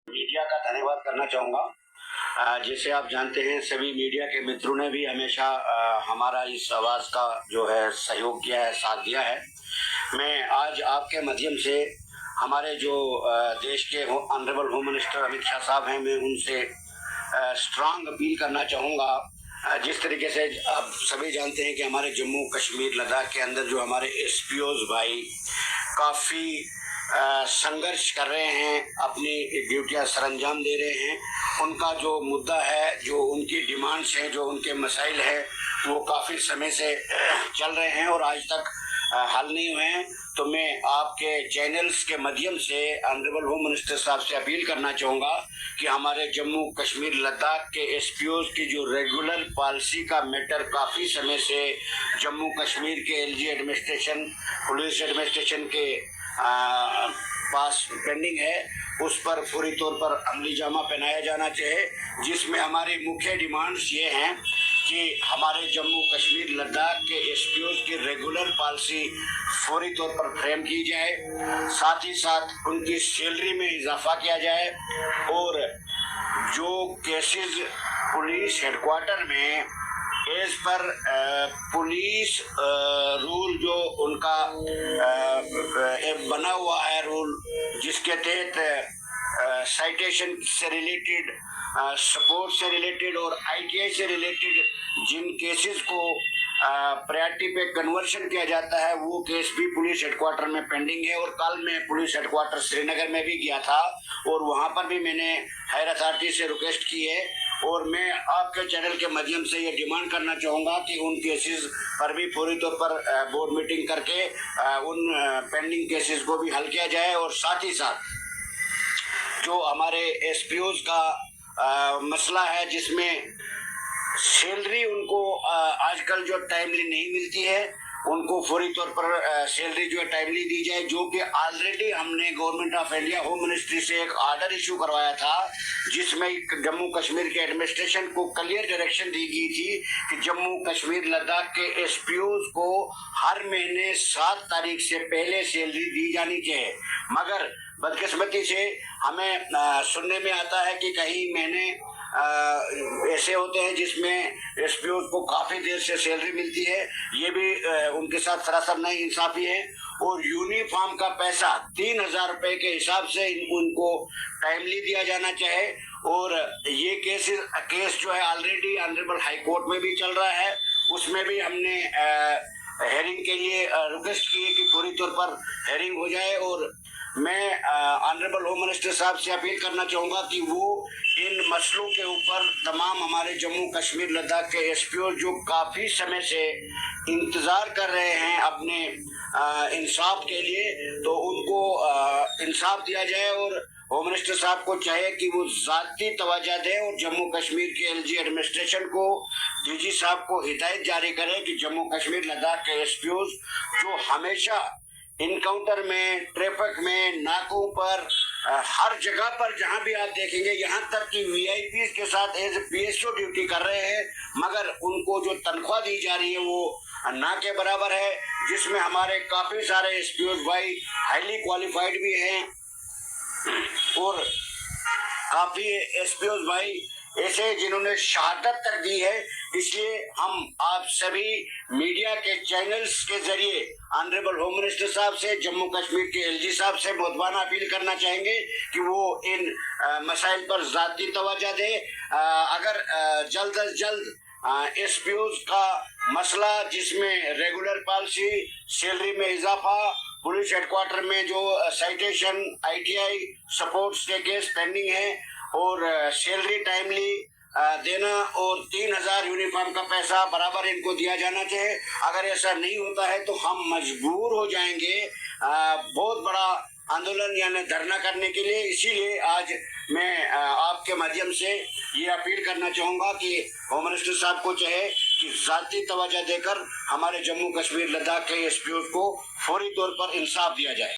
Media का धन्यवाद करना चाहूँगा। जैसे आप जानते हैं, सभी मीडिया के मित्रों ने भी हमेशा हमारा इस आवाज़ का जो है सहयोग किया है, साथ दिया है। मैं आज आपके माध्यम से हमारे जो देश के honourable home minister Amit Shah साहब हैं, मैं उनसे स्ट्रांग अपील करना चाहूँगा। जिस तरीके से आप सभी जानते हैं कि हमारे जम्मू कश्मीर लद्दाख के अंदर जो हमारे एसपीओज भाई काफ़ी संघर्ष कर रहे हैं, अपनी ड्यूटियां सरअंजाम दे रहे हैं, उनका जो मुद्दा है, जो उनकी डिमांड्स हैं, जो उनके मसाइल हैं, वो काफ़ी समय से चल रहे हैं और आज तक हल नहीं हुए हैं। तो मैं आपके चैनल्स के माध्यम से ऑनरेबल होम मिनिस्टर साहब से अपील करना चाहूँगा कि हमारे जम्मू कश्मीर लद्दाख के एसपीओज की जो रेगुलर पॉलिसी का मैटर काफ़ी समय से जम्मू कश्मीर के एलजी एडमिनिस्ट्रेशन, पुलिस एडमिनिस्ट्रेशन के पास पेंडिंग है, उस पर पूरी तौर पर अमली जामा पहनाया जाना चाहिए, जिसमें हमारी मुख्य डिमांड्स ये हैं कि हमारे जम्मू कश्मीर लद्दाख के एसपीओज की रेगुलर पॉलिसी फौरी तौर पर फ्रेम की जाए, साथ ही साथ उनकी सैलरी में इजाफा किया जाए और जो केसेस पुलिस हेडक्वार्टर में एज पर पुलिस रूल जो उनका बना हुआ है रूल, जिसके तहत साइटेशन से रिलेटेड, सपोर्ट से रिलेटेड और आईटीआई से रिलेटेड जिन केसेस को प्रायोरिटी पे कन्वर्शन किया जाता है, वो केस भी पुलिस हेडक्वार्टर में पेंडिंग है। और कल मैं पुलिस हेडक्वार्टर श्रीनगर में भी गया था और वहाँ पर भी मैंने हायर अथॉरिटी से रिक्वेस्ट की है और मैं आपके चैनल के माध्यम से ये डिमांड करना चाहूँगा कि उन केसेस पर भी फौरी तौर पर बोर्ड मीटिंग करके उन पेंडिंग केसेस को भी हल किया जाए। और साथ ही साथ जो हमारे एसपीओज का मसला है, जिसमें सैलरी उनको आजकल जो टाइमली नहीं मिलती है, उनको फौरी तौर पर सैलरी जो है टाइमली दी जाए, जो कि ऑलरेडी हमने government of India home ministry से एक ऑर्डर इशू करवाया था, जिसमें जम्मू कश्मीर के एडमिनिस्ट्रेशन को क्लियर डायरेक्शन दी गई थी कि जम्मू कश्मीर लद्दाख के एसपीओज को हर महीने 7 तारीख से पहले सैलरी दी जानी चाहिए। मगर बदकिस्मती से हमें सुनने में आता है कि कई महीने ऐसे होते हैं जिसमें एसपीओ को काफ़ी देर से सैलरी मिलती है। ये भी उनके साथ सरासर नाइंसाफी है। और यूनिफॉर्म का पैसा 3,000 रुपये के हिसाब से उनको टाइमली दिया जाना चाहिए। और ये केस जो है ऑलरेडी ऑनरेबल हाई कोर्ट में भी चल रहा है, उसमें भी हमने हेयरिंग के लिए रिक्वेस्ट की है कि पूरी तौर पर हेयरिंग हो जाए। और मैं ऑनरेबल होम मिनिस्टर साहब से अपील करना चाहूँगा कि वो इन मसलों के ऊपर तमाम हमारे जम्मू कश्मीर लद्दाख के एसपीओ जो काफ़ी समय से इंतज़ार कर रहे हैं अपने इंसाफ के लिए, तो उनको इंसाफ दिया जाए। और होम मिनिस्टर साहब को चाहिए कि वो ज़ाती तवज्जो दें और जम्मू कश्मीर के एलजी एडमिनिस्ट्रेशन को, डीजी साहब को हिदायत जारी करें कि जम्मू कश्मीर लद्दाख के एसपीओ जो हमेशा इनकाउंटर में, ट्रैफिक में, नाकों पर, हर जगह पर जहां भी आप देखेंगे, यहाँ तक कि वीआईपी के साथ एज पीएसओ ड्यूटी कर रहे हैं, मगर उनको जो तनख्वाह दी जा रही है वो ना के बराबर है, जिसमें हमारे काफ़ी सारे एसपीओ भाई हाईली क्वालिफाइड भी हैं और काफ़ी एसपीओ भाई ऐसे जिन्होंने शहादत तक दी है। इसलिए हम आप सभी मीडिया के चैनल्स के जरिए ऑनरेबल होम मिनिस्टर साहब से, जम्मू कश्मीर के एलजी साहब से मुद्दाना अपील करना चाहेंगे कि वो इन मसाइल पर ज़ाती तवज्जो दे। अगर जल्द अज जल्द एसपीओज का मसला, जिसमें रेगुलर पॉलिसी, सैलरी में इजाफा, पुलिस हेडक्वार्टर में जो साइटेशन, आईटीआई, सपोर्ट्स के केस पेंडिंग है और सैलरी टाइमली देना और 3,000 यूनिफॉर्म का पैसा बराबर इनको दिया जाना चाहिए। अगर ऐसा नहीं होता है तो हम मजबूर हो जाएंगे बहुत बड़ा आंदोलन यानी धरना करने के लिए। इसीलिए आज मैं आपके माध्यम से ये अपील करना चाहूँगा कि होम मिनिस्टर साहब को चाहे कि ज़ाती तवज्जो देकर हमारे जम्मू कश्मीर लद्दाख के एसपीओ को फौरी तौर पर इंसाफ दिया जाए।